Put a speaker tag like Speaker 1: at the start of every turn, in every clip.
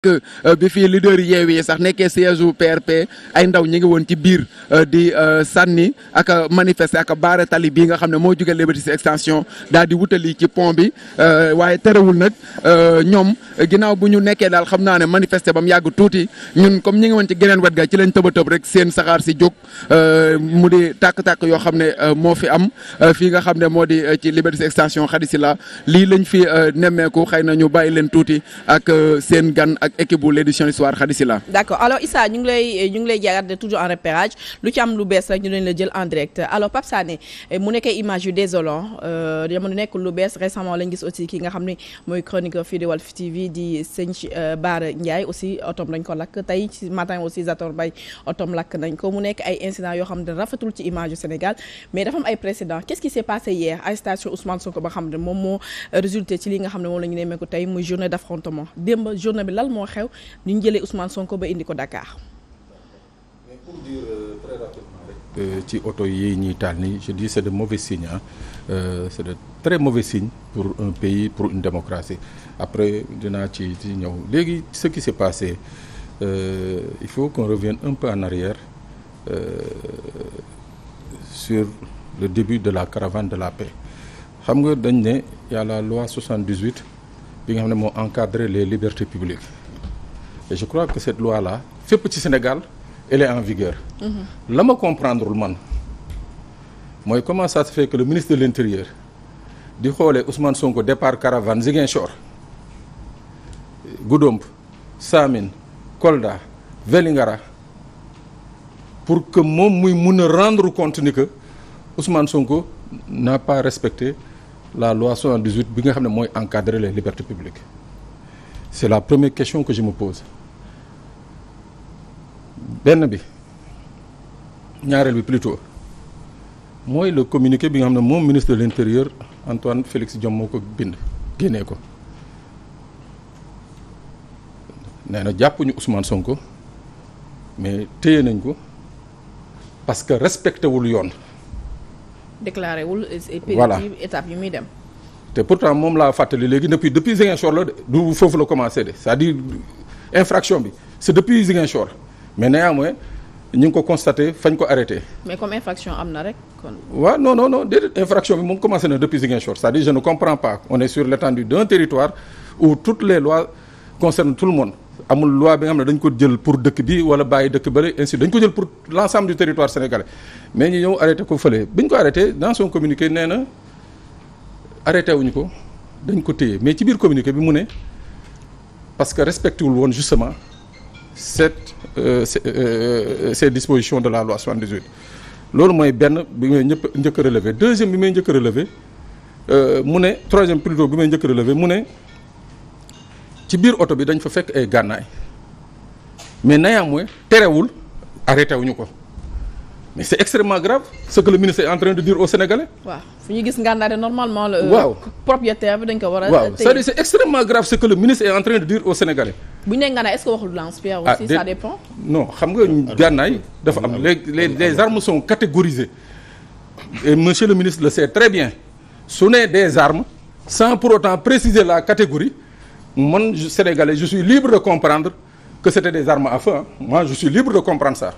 Speaker 1: bi fii leader Yewwi yi sax nekkee siège u PRP ay ndaw ñi ngi woon ci biir di sànni ak manifester ak baare tali bii nga xam ne moo jóge Liberté 6 extension daal di wutali ci pont bi waaye terewul nag ñoom ginnaaw bu ñu nekkee daal xam naa ne manifester ba mu yàgg tuuti ñun comme ñi ngi woon ci geneen wet ga ci lañ tëba tëb rek seen saxaar si jóg mu di tàkk-tàkk yoo xam ne moo fi am fii nga xam ne moo di ci Liberté 6 extension Khady Sylla lii lañ fi nemmeeku xëy na ñu bàyyi leen tuuti ak seen gan ak équipe bu l'édition Histoire Khady Sylla.
Speaker 2: D'accord alors Issa ñu ngi lay jaaraat toujours en repérage lu ci am lu bees rek ñu leen la jël en direct alors Pape Sané mu nekkee image yu désolant jamono nekk lu bees récemment lañ gis aussi ki nga xam ne mooy chroniqueur fii di Walf TV di sëñ Bara Ndiaye aussi otom lañ ko lakk tey ci matin aussi Zator Mbaye otom lakk nañ ko mu nekk ay incidents yoo xam ne rafetul ci image yu Sénégal mais dafa am ay précédents qu'est-ce qui s'est passé hier arrestation Ousmane Sonko ba xam ne moom moo résulté ci li nga xam ne moom la ñu nemmeeku tey muy journée d'affrontement démb journée bi lal moo xew ñu jëlee Ousmane Sonko ba indi ko Dakar.
Speaker 3: mais pour dire très rapidement rek. ci oto yi ñuy taal nii je dis c'est de mauvais signes c'est de très mauvais signes pour un pays pour une démocratie après dinaa ci ñëw léegi ce qui s'est passé il faut qu'on revienne un peu en arrière sur le début de la caravane de la paix xam nga dañ ne y a la loi 78 bi nga xam ne moo encadré les libertés publiques. Et je crois que cette loi-là fépp ci Sénégal elle est en vigueur. La ma comprendre man mooy comment ça se fait que le ministre de l'Intérieur di xoolee Ousmane Sonko départ caravane Ziguinchor Goudomp Samin Kolda Vélingara pour que moom muy mun a rendre compte ni que Ousmane Sonko n'a pas respecté la loi 78 bi nga xam ne mooy encadrer les libertés publiques. C'est la première question que je me pose. benn bi ñaareel bi plutôt mooy le communiqué bi nga xam ne moom ministre de l'Intérieur Antoine Félix Diome moo ko bind génnee ko nee na jàppuñu Ousmane Sonko mais téye nañ ko parce que respecté wul yoon.
Speaker 2: déclaré wul
Speaker 3: voilà
Speaker 2: étape yi muy dem.
Speaker 3: te pourtant moom laa fàttali léegi depuis Ziguinchor la du foofu la commencé de c'est-à-dire infraction bi c'est depuis Ziguinchor. mais néanmoins ñu ngi ko constaté fañ ko arrêté.
Speaker 2: mais comme infraction am na rek kon.
Speaker 3: waaw non déedéet infraction bi moom commencé na depuis Ziguinchor c'est-à-dire je ne comprends pas on est sur l'étendue d'un territoire où toutes les lois concernent tout le monde amul loi bi nga xam ne dañ ko jël pour dëkk bi wala bàyyi dëkk bële ainsi dañ ko jël pour l'ensemble du territoire sénégalais mais ñu ñëw arrêté ko fële bi ñu ko arrêté dans son communiqué nee na arrêté wuñu ko dañ ko téye mais ci biir communiqué bi mu ne parce que respecté wul woon justement ces dispositions de la loi 78 loolu mooy benn bi may njëkk a relever deuxième bi may njëkk a relever mu ne troisième plutôt bi may njëkk a relever mu ne ci biir oto bi dañ fa fekk ay gànnaay mais néanmoins terewul arrêté wuñu ko mais c'est extrêmement grave ce que le ministre est en train de dire aux Sénégalais.
Speaker 2: waaw fu ñu gis ngànnaay normalement.
Speaker 3: waaw
Speaker 2: propriétaire bi dañ ko war a.
Speaker 3: waaw c'est-à-dire c'est extrêmement grave ce que le ministre est en train de dire aux Sénégalais.
Speaker 2: bu ñu nee ngànnaay est-ce que waxul lance-pierre aussi ça dépend.
Speaker 3: non xam nga gànnaay dafa am les armes sont catégorisées et monsieur le ministre le sait très bien su ne des armes sans pour autant préciser la catégorie man Sénégalais je suis libre de comprendre que c'était des armes à feu hein. Moi je suis libre de comprendre ça.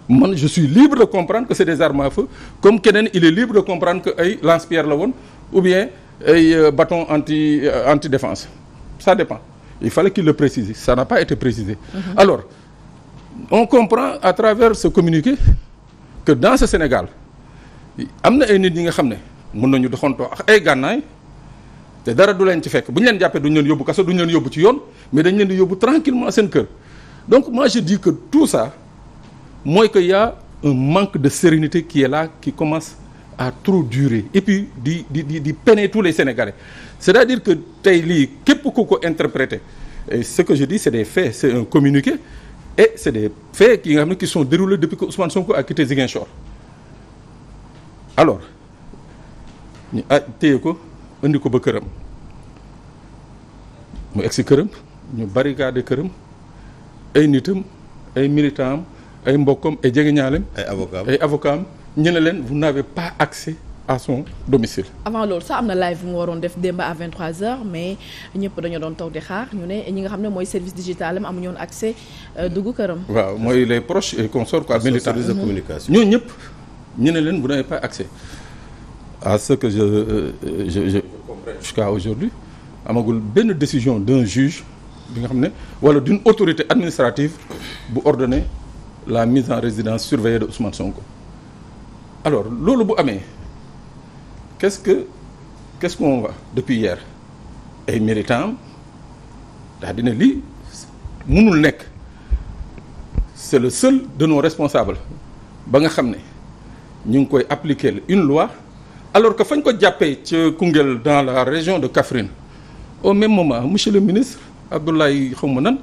Speaker 3: man je suis libre de comprendre que c'est des armes à feu comme keneen il est libre de comprendre que ay lance-pierre la woon ou bien ay bâton anti défense ça dépend il fallait qu'il le précise ça n'a pas été précisé. Alors on comprend à travers ce communiqué que dans ce Sénégal am na ay nit ñi nga xam ne mën nañu doxantoo ak ay gànnaay te dara du leen ci fekk bu ñu leen jàppee duñu leen yóbbu kaso duñu leen yóbbu ci yoon mais dañ leen di yóbbu tranquillement seen kër donc moi je dis que tout ça mooy que y a un manque de sérénité qui est là qui commence à trop durer et puis di peiner tous les Sénégalais c'est-à-dire que tey lii képp ku ko interpréter et ce que je dis c'est des faits c'est un communiqué et c'est des faits qui nga xam ne qui sont déroulés depuis que Ousmane Sonko a quitté Ziguinchor alors ñu téye ko indi ko ba këram mu egsi këram ñu barricade këram ay nitam ay militants am ay mbokkam ay jegeñaalem ay avocat am ñu ne leen vous n'avez pas accès à son domicile.
Speaker 2: avant loolu sax am na live bu mu waroon def démb à 23h mais ñëpp dañoo doon toog di xaar ñu ne ñi nga xam ne mooy service digital am amuñu woon accès dugg këram.
Speaker 3: waaw mooy les proches et consorts quoi militants
Speaker 4: de communication.
Speaker 3: ñooñu ñëpp ñu ne leen vous n'avez pas accès à ce que je comprends jusqu'à aujourd'hui amagul benn décision d'un juge bi nga xam ne wala d'une autorité administrative bu ordonner la mise en résidence surveillée de Ousmane Sonko. Alors loolu bu amee qu'est-ce qu'on va depuis hier ay militants daa dina lii mënul nekk c'est le seul de nos responsables ba nga xam ne ñu ngi koy appliquer une loi alors que fañ ko jàppee ca Koungheul dans la région de Kaffrine au même moment monsieur le ministre Abdoulaye xaw ma nan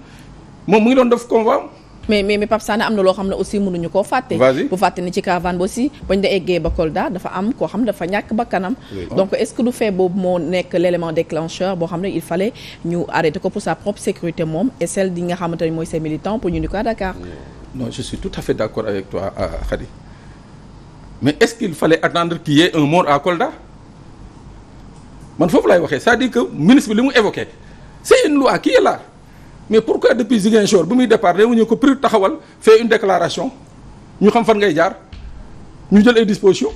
Speaker 3: moom mu ngi doon def convoi.
Speaker 2: mais Pape Sané am na loo xam ne aussi mënuñu koo fàtte.
Speaker 3: Vas-y.
Speaker 2: bu fàtte ni ci caravane ba aussi bañ da eggee ba Kolda dafa am koo xam ne dafa ñàkk bakkanam. donc est-ce que du fait boobu moo nekk l'élément déclencheur boo xam ne il fallait ñu arrêter ko pour sa propre sécurité moom et celle di nga xamante ni mooy ses militants pour ñu ni ko à Dakar.
Speaker 3: Non, je suis tout à fait d'accord avec toi Khady mais est-ce qu'il fallait attendre qu'il y ait un mort à Kolda man foofu laay waxee c'est-à-dire que ministre bi li mu évoqué c'est une loi qui est là mais pourquoi depuis Ziguinchor bu muy départ dañu ñëw ko prix taxawal fait une déclaration ñu xam fan ngay jaar ñu jël ay dispositions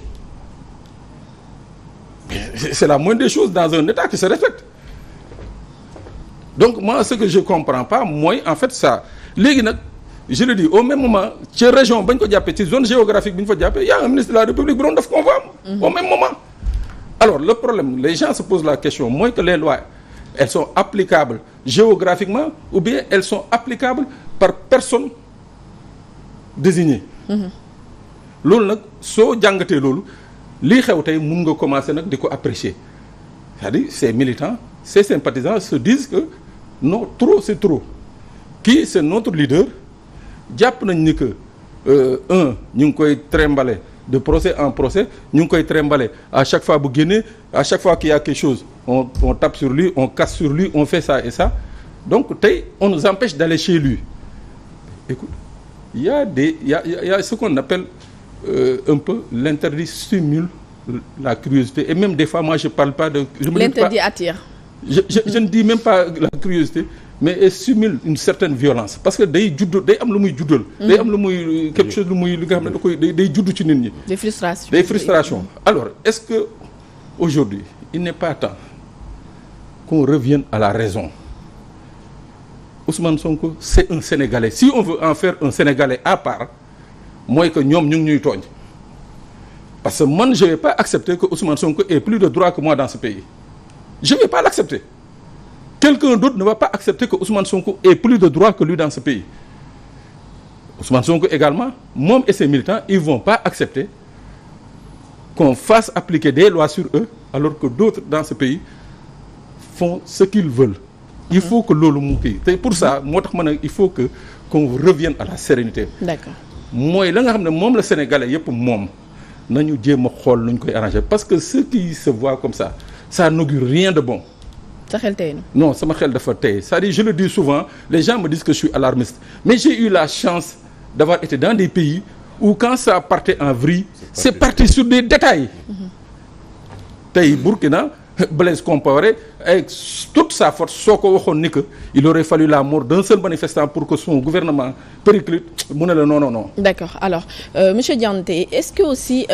Speaker 3: c'est la moindre des choses dans un état qui se respecte donc moi ce que je comprends pas mooy en fait ça léegi nag je le dis au même moment ci région bañ ko jàppee ci zone géographique bi ñu fa jàppee y a un ministre de la République bu doon def convoi au même moment alors le problème les gens se posent la question mooy que les lois elles sont applicables géographiquement ou bien elles sont applicables par personne désignée loolu nag soo jàngatee loolu lii xew tey mun nga commencer nag di ko apprécier c'est-à-dire ces militants ces sympathisants se disent que non trop c'est trop kii c'est notre leader jàpp nañ ni que ñu ngi koy trimballer de procès en procès ñu ngi koy trimballer à chaque fois bu génnee à chaque fois qu'il y a quelque chose on tape sur lui on casse sur lui on fait ça et ça donc tey on nous empêche d'aller chez lui écoute il y a ce qu'on appelle un peu l'interdit stimule la curiosité et même des fois moi je parle pas de
Speaker 2: l'interdit attire
Speaker 3: je ne dis même pas la curiosité mais elle stimule une certaine violence parce que day judd day am lu muy juddal day am lu muy quelque chose lu muy li nga xam ne da koy day judd ci nit ñi des frustrations alors est-ce que aujourd'hui il n'est pas temps qu'on revienne à la raison Ousmane Sonko c'est un Sénégalais si on veut en faire un Sénégalais à part mooy que ñoom ñu ngi ñuy tooñ parce que man je vais pas accepter que Ousmane Sonko ait plus de droits que moi dans ce pays je vais pas l'accepter quelqu'un d'autre ne va pas accepter que Ousmane Sonko ait plus de droits que lui dans ce pays Ousmane Sonko également moom et ses militants ils vont pas accepter qu'on fasse appliquer des lois sur eux alors que d'autres dans ce pays font ce qu'ils veulent il faut que loolu mu kii te pour ça moo tax ma ne il faut que qu'on revienne à la sérénité
Speaker 2: d'accord
Speaker 3: mooy la nga xam ne moom la Sénégalais yépp moom nañu jéem a xool nuñ koy arranger parce que ce qui se voit comme ça n'augure rien de bon
Speaker 2: sa xel tey na
Speaker 3: non sama xel dafa tey c'est-à-dire je le dis souvent les gens me disent que je suis alarmiste mais j'ai eu la chance d'avoir été dans des pays où quand ça partait en vrille c'est parti sur des détails tey Burkina Blaise Compaoré avec toute sa force soo ko waxoon ni que il aurait fallu la mort d'un seul manifestant pour que son gouvernement périclite mu ne la non.
Speaker 2: D'accord alors monsieur Dianté est-ce que aussi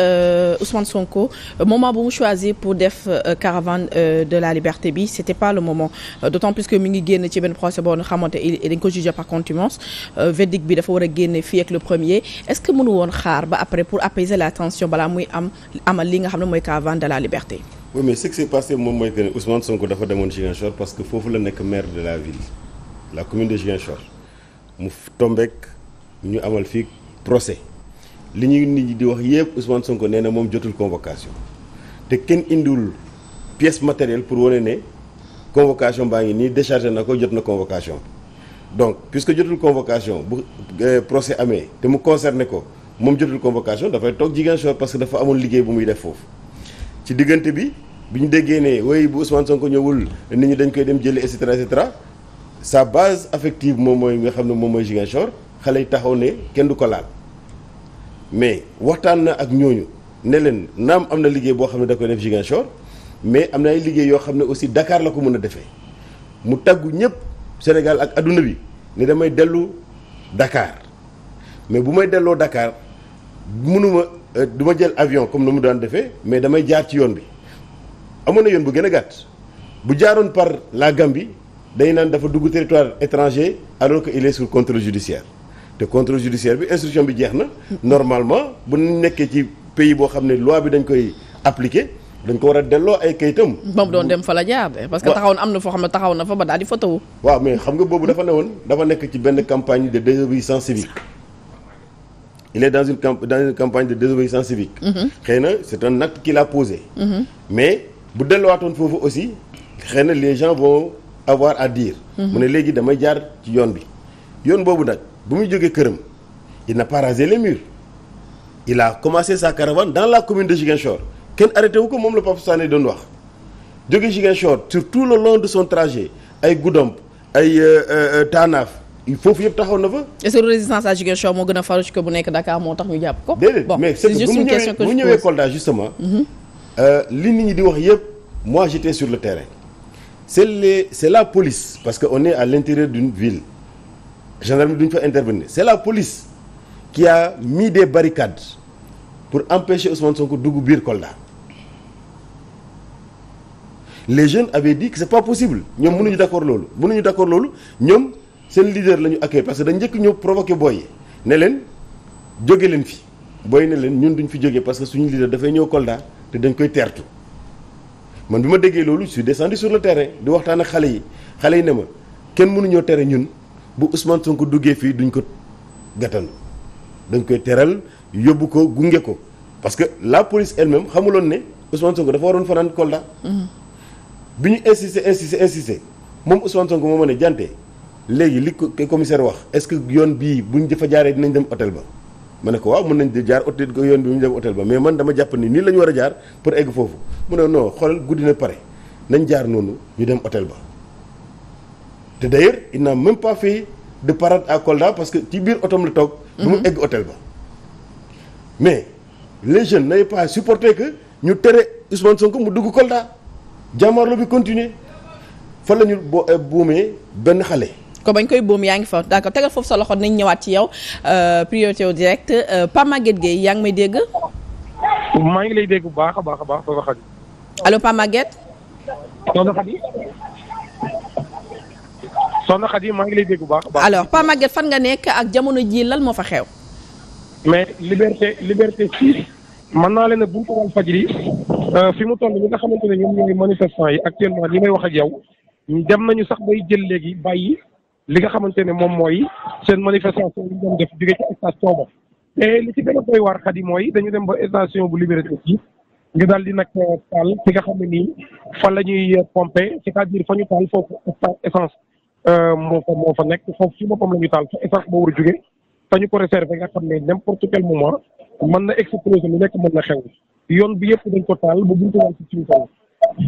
Speaker 2: Ousmane Sonko moment bu mu choisir pour def caravane de la liberté bi c'était pas le moment d'autant plus que mi ngi génn ci benn procès boo xamante dañ ko jugé par contumace verdict bi dafa war a génne fii ak le premier est-ce que mënu woon xaar ba après pour apaiser la tension balaa muy amal li nga xam ne mooy caravane de la liberté.
Speaker 4: Oui mais ce qui s'est passé moom mooy que ne Ousmane Sonko dafa demoon Ziguinchor parce que foofu la nekk maire de la ville la commune de Ziguinchor mu tombeek ñu amal fii procès li ñuy nit ñi di wax yépp Ousmane Sonko nee na moom jotul convocation te kenn indiwul pièce matérielle pour wane ne convocation baa ngi nii déchargé na ko jot na convocation donc puisque jotul convocation bu procès amee te mu concerné ko moom jotul convocation dafay toog Ziguinchor parce que dafa amoon liggéey bu muy def foofu. ci diggante bi ñu déggee ne woy bu Ousmane Sonko ñëwul nit ñi dañ koy dem jëli et cetera sa base affective moom mooy nga xam ne moom mooy Ziguinchor xale yi taxaw ne kenn du ko laal mais waxtaan na ak ñooñu ne leen naam am na liggéey boo xam ne da koy def Ziguinchor mais am na ay liggéey yoo xam ne aussi Dakar la ko mën a defee mu tàggu ñëpp Sénégal ak adduna bi ne damay dellu Dakar mais bu may delloo Dakar mënuma du ma jël avion comme ni mu daan defee mais damay jaar ci yoon bi amoon na yoon bu gën a gàtt bu jaaroon par la Gambie day naan dafa dugg territoire étranger alors que il est sous contrôle judiciaire te contrôle judiciaire bi instruction bi jeex na normalement bu nekkee ci pays boo xam ne loi bi dañ koy appliquer dañ ko war a delloo ay kayitam.
Speaker 2: moom doon dem fa la jaar de. parce que taxaw na am na foo xam ne taxaw na fa ba daal di photo.
Speaker 4: waaw mais xam nga boobu dafa dafa nekk ci benn campagne de désobéissance civique il est dans une campagne de désobéissance civique. xëy na c'est un acte qu'il a posé. mais bu delluwaatoon foofu aussi xëy na les gens vont avoir à dire. mu ne léegi damay jaar ci yoon bi yoon boobu nag bu muy jógee këram il n'a pas rasé les murs il a commencé sa caravane dans la commune de Ziguinchor. kenn arrêté wu ko moom la Pape Sané doon wax jóge Ziguinchor sur tout le long de son trajet ay Goudomp ay Taanaaf foofu yëpp taxaw na fa. est-ce
Speaker 2: que résistance à Ziguinchor moo gën a farouche que bu nekk Dakar moo tax ñu jàpp ko.
Speaker 4: déedéet mais c'est juste une question que bu ñëwee Kolda justement. li nit ñi di wax yëpp moi j'étais sur le terrain. c'est la police parce que on est à l'intérieur d'une ville gendarmerie duñu fa intervenir c'est la police qui a mis des barricades pour empêcher Ousmane Sonko dugg biir Kolda. les jeunes avaient dit que c'est pas possible ñoom mënuñu d'accord loolu ñoom seen leader la ñu accueilli parce que dañ njëkk ñëw provoqué booy yi ne leen jóge leen fi booy ne leen ñun duñ fi jógee parce que suñu leader dafay ñëw Kolda te dañ koy teertu man bi ma déggee loolu je suis descendu sur le terrain di waxtaan ak xale yi ne ma kenn mënuñoo tere ñun bu Ousmane Sonko duggee fii duñ ko gàttandu dañ koy teral yóbbu ko gunge ko parce que la police elle-même xamuloon ne Ousmane Sonko dafa waroon fanaan Kolda. bi ñu insister moom Ousmane Sonko moo ma ne jante léegi li ko commissaire wax est-ce que yoon bii buñ dafa jaaree dinañ dem hôtel ba ma ne ko waaw mën nañ di jaar hôtel yoon bi mu dem hôtel ba mais man dama jàpp ni nii la ñu war a jaar pour egg foofu mu ne non xoolal guddi na pare nañ jaar noonu ñu dem hôtel ba te d'ailleurs il n'a même pas fait de parade à Kolda parce que ci biir otom la toog. du mu egg hôtel ba mais les jeunes n'avaient pas supporté que ñu tere Ousmane Sonko mu dugg Kolda. jàmmarloo bi continuer fan la ñu buumee benn xale.
Speaker 2: ko bañ koy buum yaa ngi fa d'accord tegal foofu sa loxo nañ ñëwaat ci yow priorité au direct Pape Maguette Gueye yaa ngi may dégg.
Speaker 5: maa ngi lay dégg bu baax a baax soxna Khady.
Speaker 2: allo Pape Maguette.
Speaker 5: soxna Khady maa ngi lay dégg bu baax a baax.
Speaker 2: alors Pape Maguette fan nga nekk ak jamono ji lan moo fa xew.
Speaker 5: mais liberté 6 mën naa leen a buntu Walfadjri fi mu toll ñi nga xamante ne ñoom ñooy manifestants yi actuellement li may wax ak yow dem nañu sax bay jël léegi bàyyi li nga xamante ne moom mooy seen manifestation yi ñu doon def jóge ci station ba te li ci gën a doy waar Khady mooy dañu dem ba station bu Liberté 6 nga daal di nag taal fi nga xam ne nii fa la ñuy pomper c'est-à-dire fa ñu taal foofu essence moo fa nekk foofu ci boppam la ñu taal fa essence ba war a jóge fa ñu ko réserver nga xam ne n'importe quel moment mën na exploser lu nekk mën na xew yoon bi yëpp dañ ko taal ba buntu wàll ci suñu kaw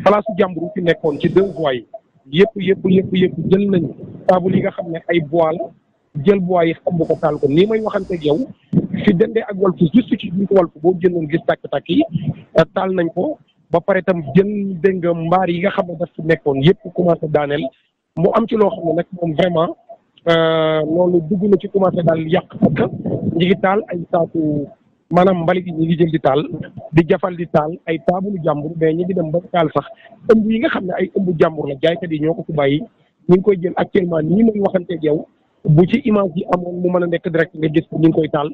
Speaker 5: place jàmbur fi nekkoon ci 2 voies yi yëpp jël nañ table yi nga xam ne ay bois la jël bois yi xam ko taal ko nii may waxanteeg yow fi dendee ak Walf juste ci buntu Walf boo jëndoon gis tàkk-tàkk yi taal nañ ko ba pare itam jël dégg nga mbaar yi nga xam ne daf fi nekkoon yëpp commencé daaneel mu am ci loo xam ne nag moom vraiment loolu dugg na ci commencé daal yàq parce que ñi ngi taal ay saatu maanaam mbalit yi ñi ngi jël di taal di jafal di taal ay taabulu jàmbur mais ñi ngi dem ba taal sax ëmb yi nga xam ne ay ëmb jàmbur la jaaykat yi ñoo ko fi bàyyi ñu ngi koy jël actuellement nii may waxanteeg yow bu ci image yi amoon mu mën a nekk direct nga gis ko ñu ngi koy taal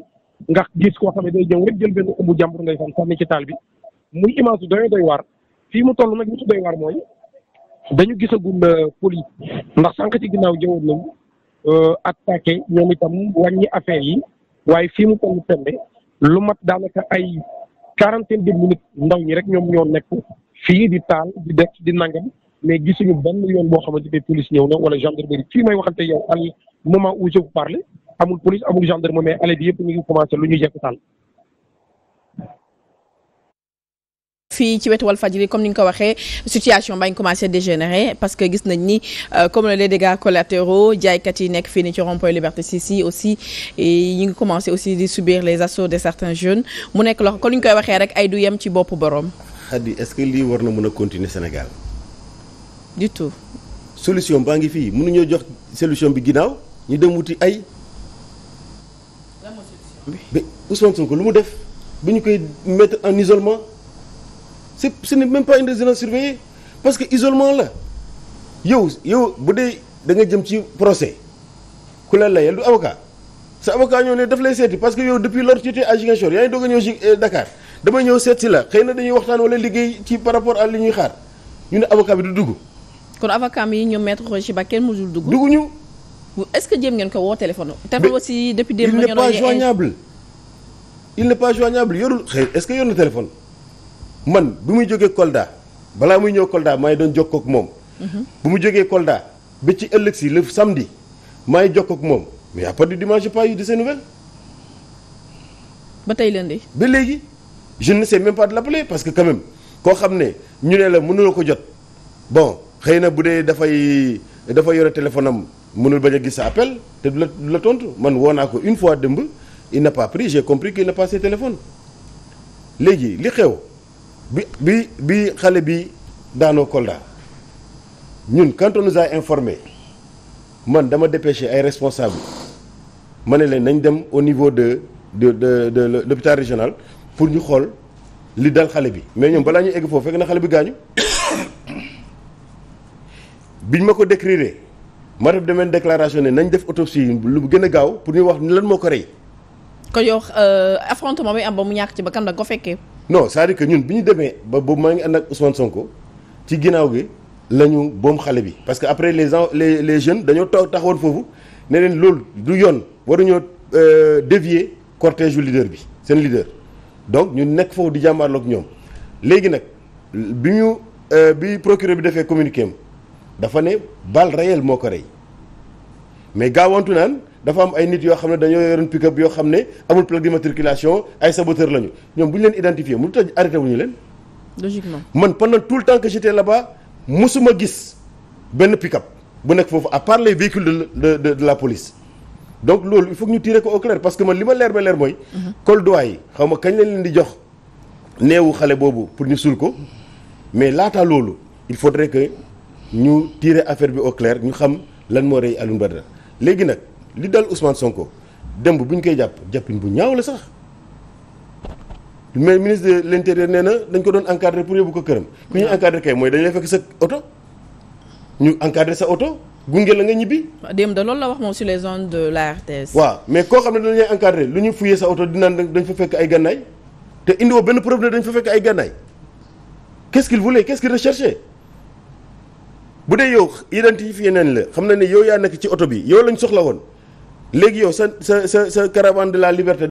Speaker 5: nga gis koo xam ne day jëw rek jël benn ëmb jàmbur ngay fan sànni ci taal bi muy image yu doy waar fii mu toll nag li ci doy waar mooy dañu gisagul police ndax sànq ci ginnaaw jëwoon nañu attaqué ñoom itam wàññi affaire yi waaye fii mu toll tembe lu mat daanaka ay 40 minutes ndaw ñi rek ñoom ñoo nekk fii di taal di def di nangam mais gisuñu benn yoon boo xamante ne police ñëw na wala gendarmerie fii may waxante yow al moment où je vous parle amul police amul gendarmerie mais allée bi yëpp ñu ngi commencé lu ñu jekk taal.
Speaker 2: fii ci wetu Walfadjri comme ni nga ko waxee situation bañ commencé dégénérer parce que gis nañ ni comme les dégâts collatéraux jaaykat yi nekk fii ni ci rond-point Liberté 6 aussi ñu ngi commencé aussi di subir les assauts de certains jeunes mu nekk loxo comme ni ñu koy waxee rek ay du yem ci boppu borom.
Speaker 4: Khady est-ce que lii war na mën a continuer Sénégal.
Speaker 2: du tout.
Speaker 4: solution baa ngi fii mënuñoo jox solution bi ginnaaw ñu dem wuti ay. mais Ousmane Sonko lu mu def bi ñu koy mettre en isolement ce n'est même pas une résidence surveillée parce que isolement la yow bu dee da nga jëm ci procès ku la layal du avocat sa avocat ñëw ne daf lay seeti parce que yow depuis lors tu étais à Ziguinchor yaa ngi doog a ñëw Dakar damay ñëw seet si la xëy na dañuy waxtaan wala liggéey ci par rapport à li ñuy xaar ñu ne avocat bi du dugg.
Speaker 2: kon avocat yi ñoom maître Roger Ba kenn mësul dugg.
Speaker 4: dugguñu.
Speaker 2: est-ce que jéem ngeen ko woo téléphone. téléphone aussi depuis démb
Speaker 4: il n'est pas joignable. il n'est pas joignable yorul xëy est-ce que yor na téléphone man bi muy jógee Kolda balaa muy ñëw Kolda maa ngi doon jokkoo ak moom. bu mu jógee Kolda ba ci ëllëg si le samedi maa ngi jokkoo ak moom mais à partir du dimanche j'ai pas eu de ses nouvelles.
Speaker 2: ba tey lundi.
Speaker 4: ba léegi je ne sais même pas de l'appeler parce que quand même koo xam ne ñu ne la mënuloo ko jot bon xëy na bu dee dafa yore téléphone am mënul bañ a gis sa appel te du la tontu man woo naa ko une fois démb il n'a pas pris j'ai compris qu'il n'a pas ses téléphones léegi li xew bi xale bi daanoo Kolda ñun quand on nous a informé man dama dépêché ay responsables ma ne leen nañ dem au niveau de l'hôpital régional pour ñu xool li dal xale bi mais ñoom balaa ñu egg foofu fekk na xale bi gaañu biñ ma ko décrire ma def demeen déclaration ne nañ def autopsie lu gën a gaaw pour ñu wax ni lan moo ko rey.
Speaker 2: kon yow affrontement bi am ba mu ñàkk ci ba kan da ko fekkee.
Speaker 4: non c'est-à-dire que ñun bi ñu demee ba boobu maa ngi ànd ak Ousmane Sonko ci ginnaaw gi la ñu boom xale bi parce que après les jeunes dañoo taxawoon foofu ne leen loolu du yoon waruñoo dévier cortège yu leader bi seen leader donc ñu nekk foofu di jàmbaarloog ñoom léegi nag bi procureur bi defee communiqué am dafa ne balle réelle moo ko rey mais gaawantu naan dafa am ay nit yoo xam ne dañoo yoroon pick-up yoo xam ne amul plaque d'immatriculation ay saboteur lañu ñoom bu ñu leen identifié mu tax arrêté wuñu leen.
Speaker 2: logiquement
Speaker 4: man pendant tout le temps que j'étais là-bas musuma gis benn pick-up bu nekk foofu à part les véhicules de la police donc loolu il faut que ñu tirer ko au clair parce que man li ma leer ba leer mooy. col doigt yi xaw ma kañ lañ leen di jox neewu xale boobu pour ñu suul ko mais laata loolu il faudrait que ñu tirer affaire bi au clair ñu xam lan moo rey Alioune Badara léegi nag li dal Ousmane Sonko démb bu ñu koy jàppin bu ñaaw la sax mais ministre de l'intérieur nee na dañ ko doon encadrer pour yóbbu ko këram. ku ñuy encadrer kay mooy dañ lay fekk sa oto ñu encadrer sa oto gunge la nga ñibbi.
Speaker 2: démb de loolu la wax moom sur les zones de la RTS.
Speaker 4: waaw mais koo xam ne dañ lay encadrer lu ñu fouiller sa oto dinaan dañ fa fekk ay gànnaay te indiwoo benn preuve ne dañ fa fekk ay gànnaay qu'est-ce qu'il voulait qu'est-ce qu'il recherchait bu dee yow identifié nañ la xam na ne yow yaa nekk ci oto bi yow lañ soxla woon léegi yow sa caravane de la liberté